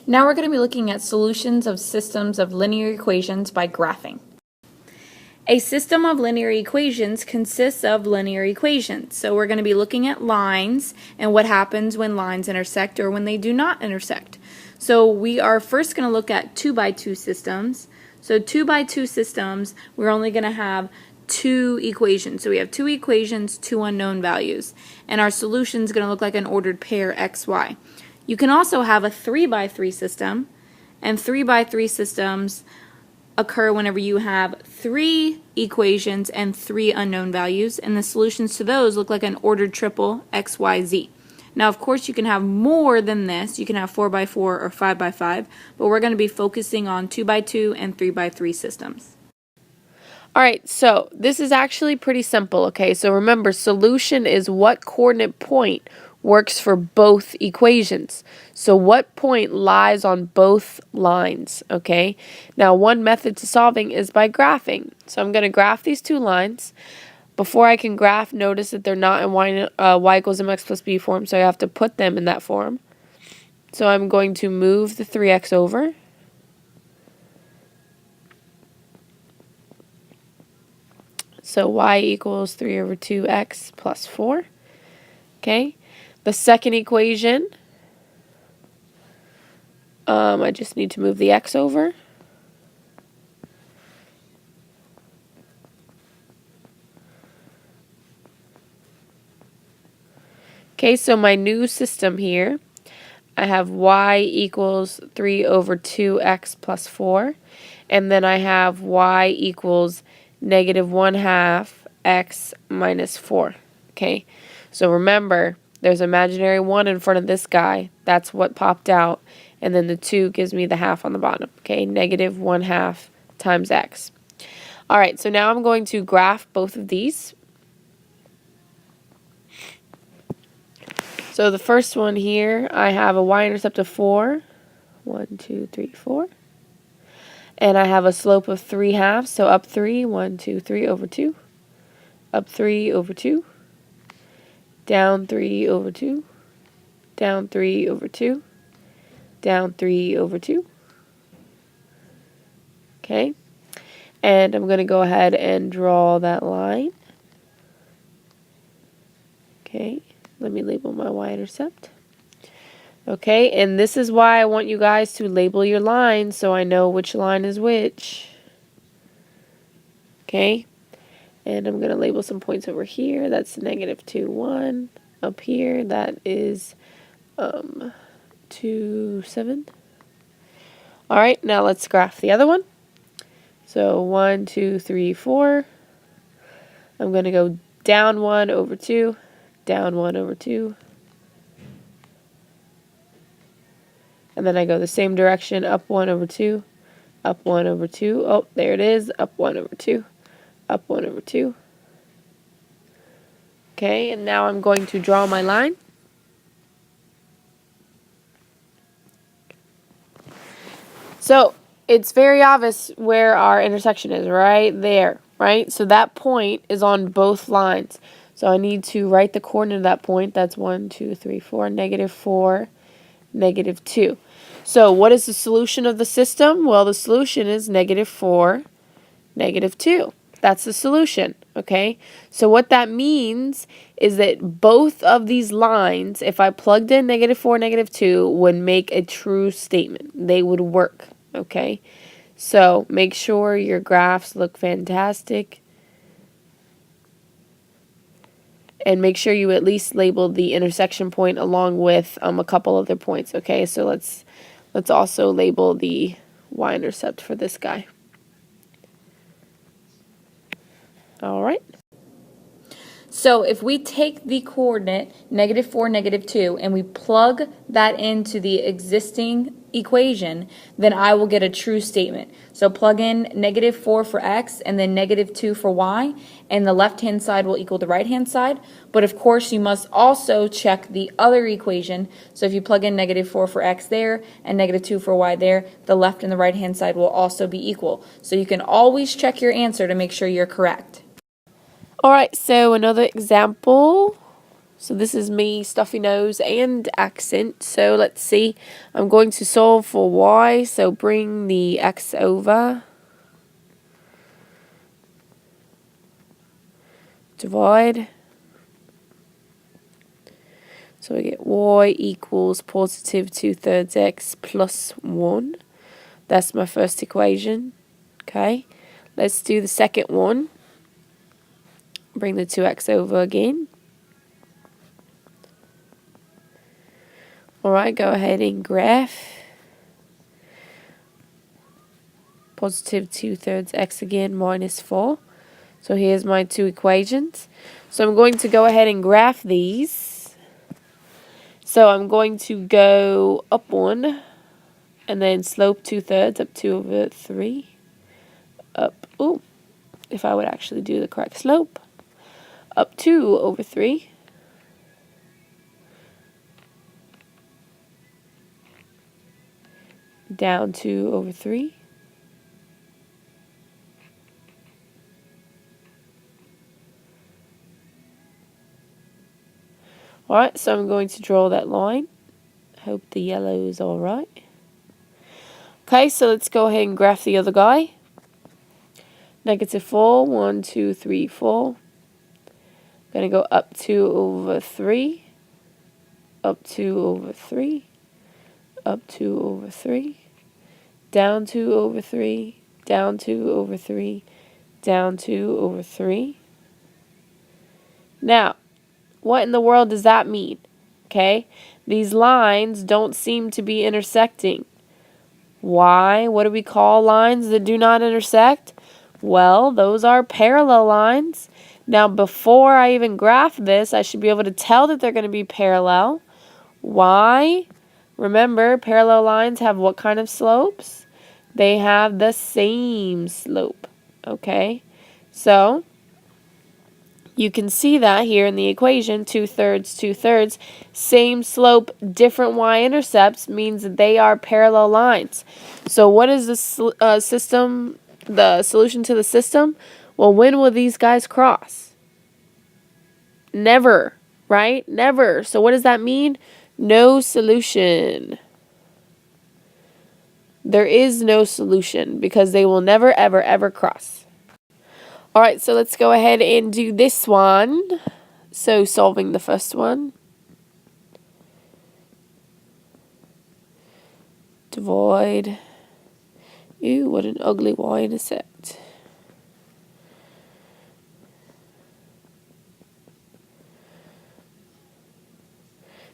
Now we're going to be looking at solutions of systems of linear equations by graphing. A system of linear equations consists of linear equations. So we're going to be looking at lines and what happens when lines intersect or when they do not intersect. So we are first going to look at 2 by 2 systems. So 2 by 2 systems, we're only going to have 2 equations. So we have 2 equations, 2 unknown values. And our solution is going to look like an ordered pair x, y. You can also have a 3 by 3 system, and 3 by 3 systems occur whenever you have 3 equations and 3 unknown values, and the solutions to those look like an ordered triple x, y, z. Now, of course, you can have more than this. You can have 4 by 4 or 5 by 5, but we're going to be focusing on 2 by 2 and 3 by 3 systems. Alright, so this is actually pretty simple, okay? So remember, solution is what coordinate point works for both equations. So what point lies on both lines, okay? Now, one method to solving is by graphing. So I'm going to graph these 2 lines. Before I can graph, notice that they're not in y equals mx plus b form, so I have to put them in that form. So I'm going to move the 3x over. So y equals 3 over 2x plus 4. Okay. The second equation, I just need to move the x over. Okay, so my new system here, I have y equals 3 over 2x plus 4. And then I have y equals negative 1/2 x minus 4. Okay, so remember, there's imaginary 1 in front of this guy. That's what popped out. And then the 2 gives me the half on the bottom. Okay, negative 1/2 times x. All right, so now I'm going to graph both of these. So the first one here, I have a y-intercept of 4. 1, 2, 3, 4. And I have a slope of 3/2, so up 3, 1, 2, 3 over 2. Up 3 over 2. Down 3 over 2. Down 3 over 2. Down 3 over 2. Okay. And I'm going to go ahead and draw that line. Okay. Let me label my y-intercept. Okay, and this is why I want you guys to label your lines so I know which line is which. Okay, and I'm going to label some points over here. That's negative 2, 1. Up here, that is 2, 7. All right, now let's graph the other one. So 1, 2, 3, 4. I'm going to go down 1 over 2, down 1 over 2. And then I go the same direction, up 1 over 2, up 1 over 2. Oh, there it is, up 1 over 2, up 1 over 2. Okay, and now I'm going to draw my line. So it's very obvious where our intersection is, right there, right? So that point is on both lines. So I need to write the coordinate of that point. That's 1, 2, 3, 4, negative 4, negative 2. So what is the solution of the system? Well, the solution is negative 4, negative 2. That's the solution, okay? So what that means is that both of these lines, if I plugged in negative 4, negative 2, would make a true statement. They would work, okay? So make sure your graphs look fantastic. And make sure you at least label the intersection point along with a couple other points, okay? So let's also label the y-intercept for this guy. All right. So if we take the coordinate negative 4, negative 2, and we plug that into the existing equation, then I will get a true statement. So plug in negative 4 for x and then negative 2 for y, and the left-hand side will equal the right-hand side. But of course, you must also check the other equation. So if you plug in negative 4 for x there and negative 2 for y there, the left and the right-hand side will also be equal. So you can always check your answer to make sure you're correct. All right, so another example. So this is me, stuffy nose and accent. So let's see. I'm going to solve for y. So bring the x over. Divide. So we get y equals positive 2/3 x plus 1. That's my first equation. Okay. Let's do the second one. Bring the 2x over again. Alright, go ahead and graph. Positive 2/3 x again minus 4. So here's my two equations. So I'm going to go ahead and graph these. So I'm going to go up 1 and then slope 2/3 up 2/3. Up, ooh, if I would actually do the correct slope. Up 2/3. Down 2/3. Alright, so I'm going to draw that line. Hope the yellow is alright. Okay, so let's go ahead and graph the other guy. -4, 1, 2, 3, 4. Gonna go up 2/3, up 2/3, up 2/3, down 2/3, down 2/3, down 2/3. Now, what in the world does that mean? Okay, these lines don't seem to be intersecting. Why? What do we call lines that do not intersect? Well, those are parallel lines. Now, before I even graph this, I should be able to tell that they're going to be parallel. Why? Remember, parallel lines have what kind of slopes? They have the same slope. Okay? So, you can see that here in the equation, 2/3, 2/3. Same slope, different y-intercepts means that they are parallel lines. So what is the system, the solution to the system? Well, when will these guys cross? Never, right? Never. So what does that mean? No solution. There is no solution because they will never, ever, ever cross. Alright, so let's go ahead and do this one. So solving the first one. Divide. Ew, what an ugly y-intercept.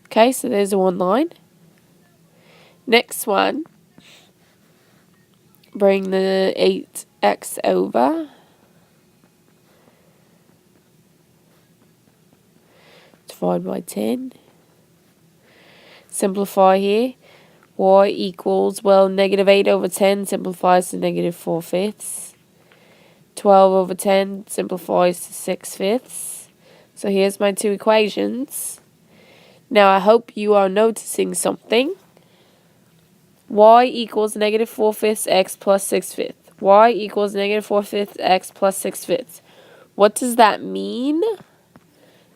Okay, so there's one line. Next one. Bring the 8x over. Divide by 10. Simplify here. Y equals, well, -8/10 simplifies to -4/5. 12/10 simplifies to 6/5. So here's my two equations. Now I hope you are noticing something. Y equals -4/5 x plus 6/5. Y equals -4/5 x plus 6/5. What does that mean?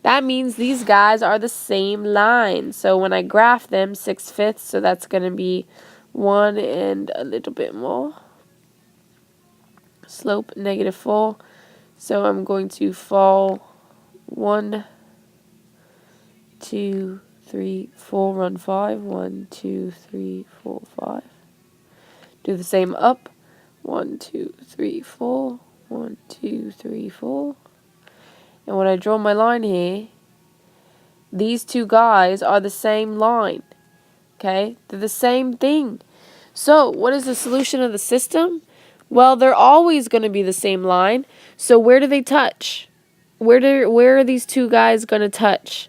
That means these guys are the same line. So when I graph them, 6/5, so that's going to be 1 and a little bit more. Slope -4. So I'm going to fall 1, 2, 3, 4, run 5. 1, 2, 3, 4, 5. Do the same up. 1, 2, 3, 4. 1, 2, 3, 4. And when I draw my line here, these two guys are the same line. Okay? They're the same thing. So, what is the solution of the system? Well, they're always going to be the same line. So, where do they touch? Where are these two guys going to touch?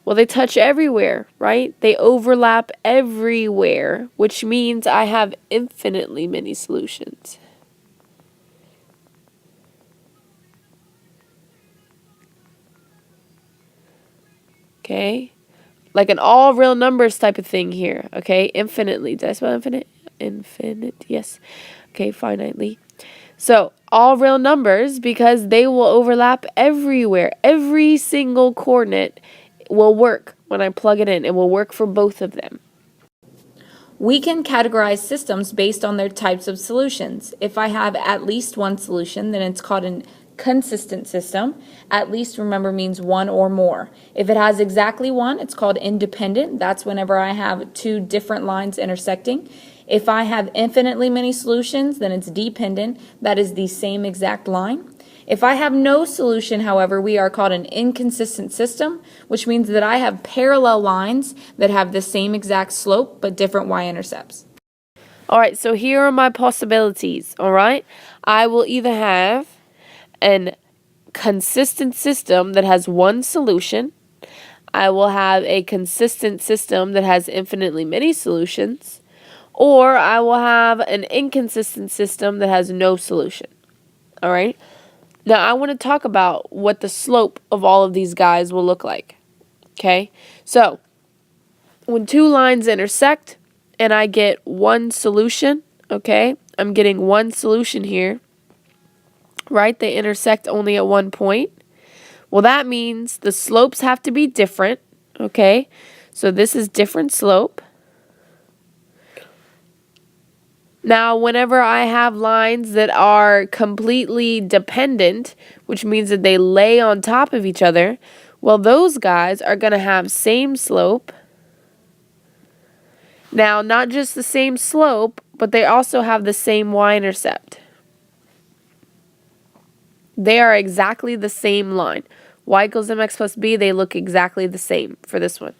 Well, they touch everywhere, right? They overlap everywhere, which means I have infinitely many solutions. Okay? Like an all real numbers type of thing here. Okay? Infinitely. Did I spell infinite? Infinite. Yes. Okay, finitely. So, all real numbers because they will overlap everywhere. Every single coordinate will work when I plug it in. It will work for both of them. We can categorize systems based on their types of solutions. If I have at least one solution, then it's called an consistent system. At least, remember, means one or more. If it has exactly one, it's called independent. That's whenever I have two different lines intersecting. If I have infinitely many solutions, then it's dependent. That is the same exact line. If I have no solution, however, we are called an inconsistent system, which means that I have parallel lines that have the same exact slope but different y-intercepts. All right, so here are my possibilities, all right? I will either have an consistent system that has one solution. I will have a consistent system that has infinitely many solutions. Or I will have an inconsistent system that has no solution. All right? Now, I want to talk about what the slope of all of these guys will look like. Okay? So, when two lines intersect and I get one solution, okay? I'm getting one solution here, right? They intersect only at one point. Well, that means the slopes have to be different, okay? So, this is different slope. Now, whenever I have lines that are completely dependent, which means that they lay on top of each other, well, those guys are going to have same slope. Now, not just the same slope, but they also have the same y-intercept. They are exactly the same line. Y equals mx plus b, they look exactly the same for this one.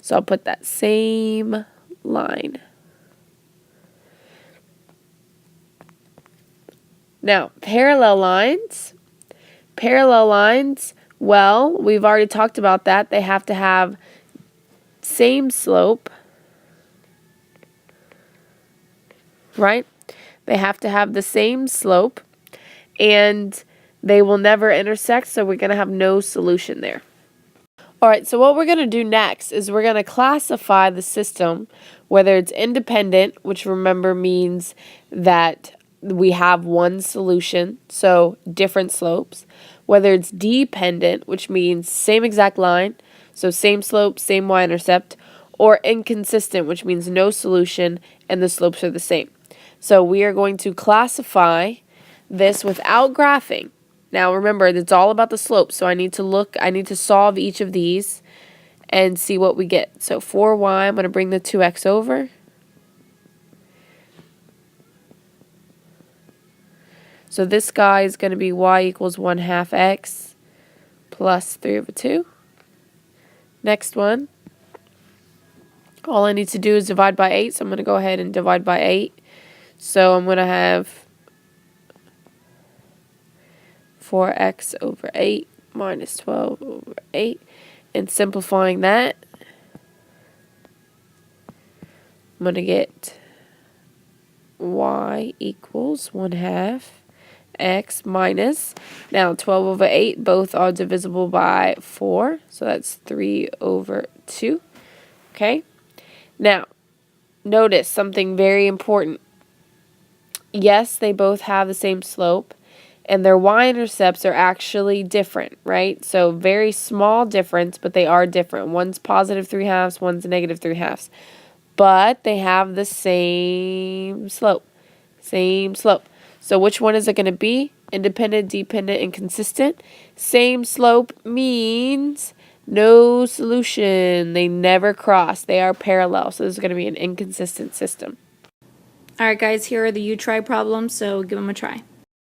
So I'll put that same line. Now, parallel lines, well, we've already talked about that. They have to have same slope, right? They have to have the same slope, and they will never intersect, so we're going to have no solution there. All right, so what we're going to do next is we're going to classify the system, whether it's independent, which remember means that we have one solution, so different slopes, whether it's dependent, which means same exact line, so same slope, same y-intercept, or inconsistent, which means no solution and the slopes are the same. So we are going to classify this without graphing. Now remember, it's all about the slope, so I need to solve each of these and see what we get. So 4y, I'm going to bring the 2x over. So this guy is going to be y equals 1/2 x plus 3/2. Next one. All I need to do is divide by 8, so I'm going to go ahead and divide by 8. So I'm going to have 4x over 8 minus 12 over 8. And simplifying that, I'm going to get y equals 1/2 x minus, now 12 over 8, both are divisible by 4, so that's 3/2. Okay? Now, notice something very important. Yes, they both have the same slope, and their y-intercepts are actually different, right? So very small difference, but they are different. One's positive 3/2, one's negative 3/2. But they have the same slope. Same slope. So which one is it going to be? Independent, dependent, and consistent. Same slope means no solution. They never cross. They are parallel. So this is going to be an inconsistent system. All right, guys, here are the you try problems, so give them a try.